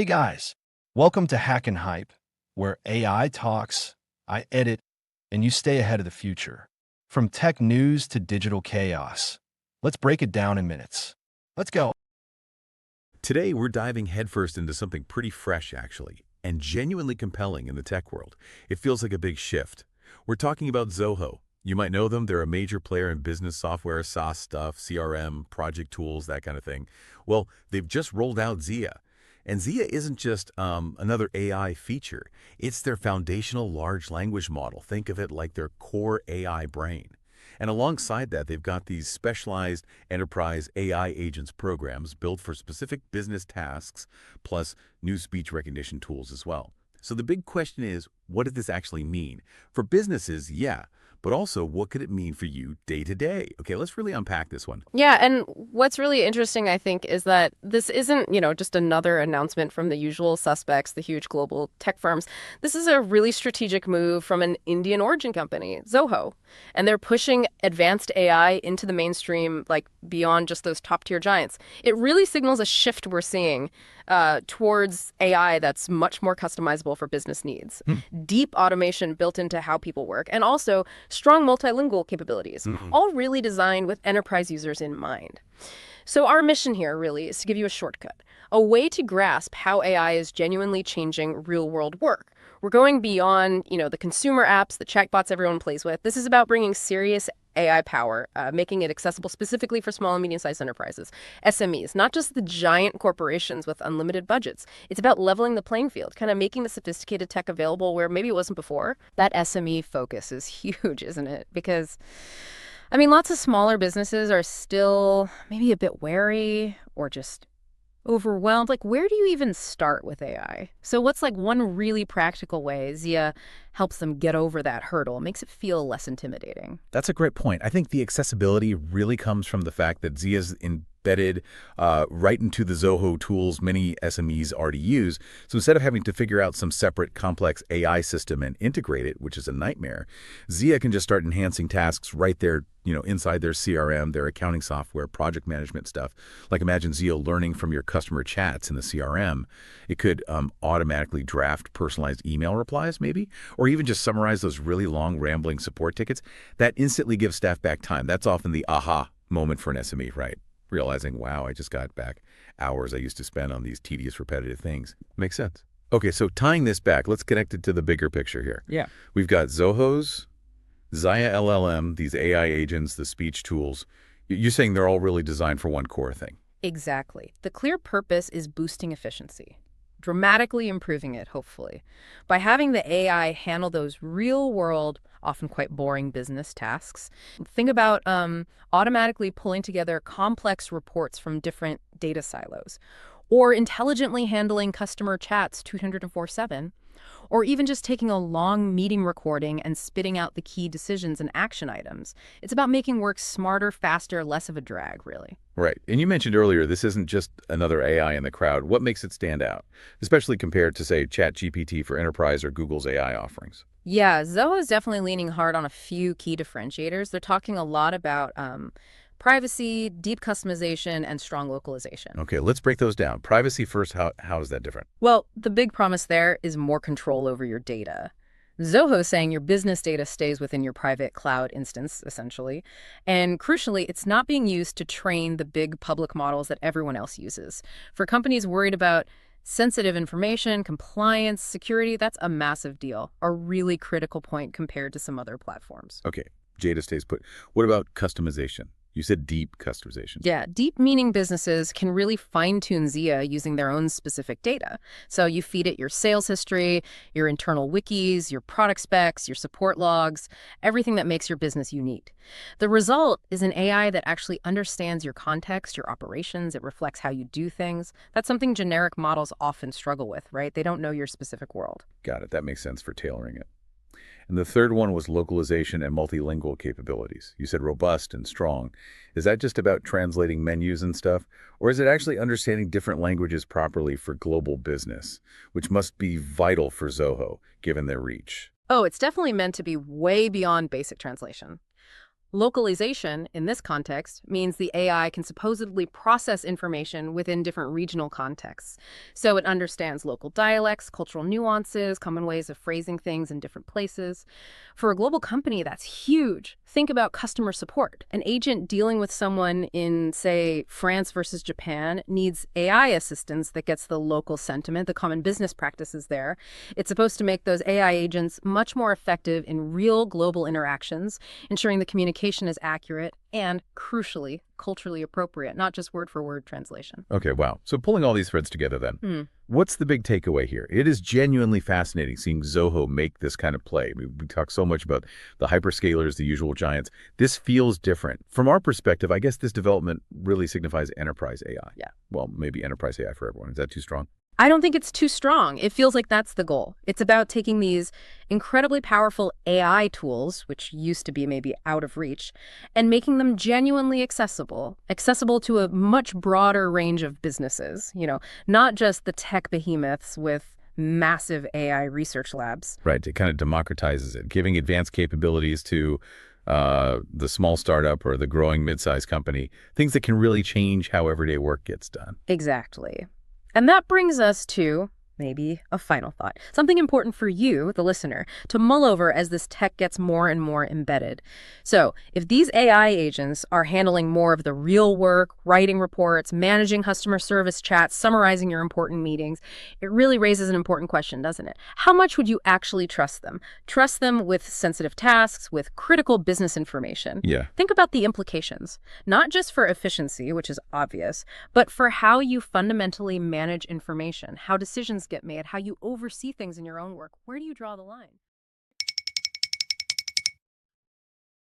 Hey guys, welcome to Hack and Hype, where AI talks, I edit, and you stay ahead of the future. From tech news to digital chaos. Let's break it down in minutes. Let's go. Today, we're diving headfirst into something pretty fresh, actually, and genuinely compelling in the tech world. It feels like a big shift. We're talking about Zoho. You might know them. They're a major player in business software, SaaS stuff, CRM, project tools, that kind of thing. Well, they've just rolled out Zia. And Zia isn't just another AI feature. It's their foundational large language model. Think of it like their core AI brain. And alongside that, they've got these specialized enterprise AI agents programs built for specific business tasks, plus new speech recognition tools as well. So the big question is, what does this actually mean? For businesses, yeah, but also what could it mean for you day to day? Okay, let's really unpack this one. Yeah, and what's really interesting, I think, is that this isn't, just another announcement from the usual suspects, the huge global tech firms. This is a really strategic move from an Indian origin company, Zoho. And they're pushing advanced AI into the mainstream, like beyond just those top-tier giants. It really signals a shift we're seeing towards AI that's much more customizable for business needs. Deep automation built into how people work, and also strong multilingual capabilities, all really designed with enterprise users in mind. So our mission here really is to give you a shortcut, a way to grasp how AI is genuinely changing real-world work. We're going beyond, the consumer apps, the chatbots everyone plays with. This is about bringing serious AI power, making it accessible specifically for small and medium-sized enterprises, SMEs, not just the giant corporations with unlimited budgets. It's about leveling the playing field, kind of making the sophisticated tech available where maybe it wasn't before. That SME focus is huge, isn't it? Because lots of smaller businesses are still maybe a bit wary or just overwhelmed. Like, where do you even start with AI? So what's one really practical way Zia helps them get over that hurdle, makes it feel less intimidating? That's a great point. I think the accessibility really comes from the fact that Zia's embedded right into the Zoho tools many SMEs already use. So instead of having to figure out some separate complex AI system and integrate it, which is a nightmare, Zia can just start enhancing tasks right there, inside their CRM, their accounting software, project management stuff. Like imagine Zia learning from your customer chats in the CRM. It could automatically draft personalized email replies maybe, or even just summarize those really long rambling support tickets. That instantly gives staff back time. That's often the aha moment for an SME, right? Realizing, wow, I just got back hours I used to spend on these tedious, repetitive things. Makes sense. Okay, so tying this back, let's connect it to the bigger picture here. Yeah. We've got Zoho's, Zia LLM, these AI agents, the speech tools. You're saying they're all really designed for one core thing. Exactly. The clear purpose is boosting efficiency, dramatically improving it, hopefully, by having the AI handle those real-world, often quite boring business tasks. Think about automatically pulling together complex reports from different data silos, or intelligently handling customer chats 24/7, or even just taking a long meeting recording and spitting out the key decisions and action items. It's about making work smarter, faster, less of a drag, really. Right. And you mentioned earlier, this isn't just another AI in the crowd. What makes it stand out, especially compared to, say, ChatGPT for enterprise or Google's AI offerings? Yeah, Zoho is definitely leaning hard on a few key differentiators. They're talking a lot about privacy, deep customization, and strong localization. Okay, let's break those down. Privacy first, how is that different? Well, the big promise there is more control over your data. Zoho is saying your business data stays within your private cloud instance, essentially. And crucially, it's not being used to train the big public models that everyone else uses. For companies worried about sensitive information, compliance, security, that's a massive deal, a really critical point compared to some other platforms. Okay, data stays put. What about customization? You said deep customization. Yeah, deep meaning businesses can really fine-tune Zia using their own specific data. So you feed it your sales history, your internal wikis, your product specs, your support logs, everything that makes your business unique. The result is an AI that actually understands your context, your operations. It reflects how you do things. That's something generic models often struggle with, right? They don't know your specific world. Got it. That makes sense for tailoring it. And the third one was localization and multilingual capabilities. You said robust and strong. Is that just about translating menus and stuff? Or is it actually understanding different languages properly for global business, which must be vital for Zoho, given their reach? Oh, it's definitely meant to be way beyond basic translation. Localization, in this context, means the AI can supposedly process information within different regional contexts. So it understands local dialects, cultural nuances, common ways of phrasing things in different places. For a global company, that's huge. Think about customer support. An agent dealing with someone in, say, France versus Japan needs AI assistance that gets the local sentiment, the common business practices there. It's supposed to make those AI agents much more effective in real global interactions, ensuring the communication is accurate and, crucially, culturally appropriate, not just word-for-word translation. Okay, wow. So pulling all these threads together then, what's the big takeaway here? It is genuinely fascinating seeing Zoho make this kind of play. We talk so much about the hyperscalers, the usual giants. This feels different. From our perspective, I guess this development really signifies enterprise AI. Yeah. Well, maybe enterprise AI for everyone. Is that too strong? I don't think it's too strong. It feels like that's the goal. It's about taking these incredibly powerful AI tools, which used to be maybe out of reach, and making them genuinely accessible to a much broader range of businesses, not just the tech behemoths with massive AI research labs. Right. It kind of democratizes it, giving advanced capabilities to the small startup or the growing mid-sized company, things that can really change how everyday work gets done. Exactly. And that brings us to maybe a final thought, something important for you, the listener, to mull over as this tech gets more and more embedded. So if these AI agents are handling more of the real work, writing reports, managing customer service chats, summarizing your important meetings, it really raises an important question, doesn't it? How much would you actually trust them? Trust them with sensitive tasks, with critical business information? Yeah. Think about the implications, not just for efficiency, which is obvious, but for how you fundamentally manage information, how decisions get made, how you oversee things in your own work. Where do you draw the line?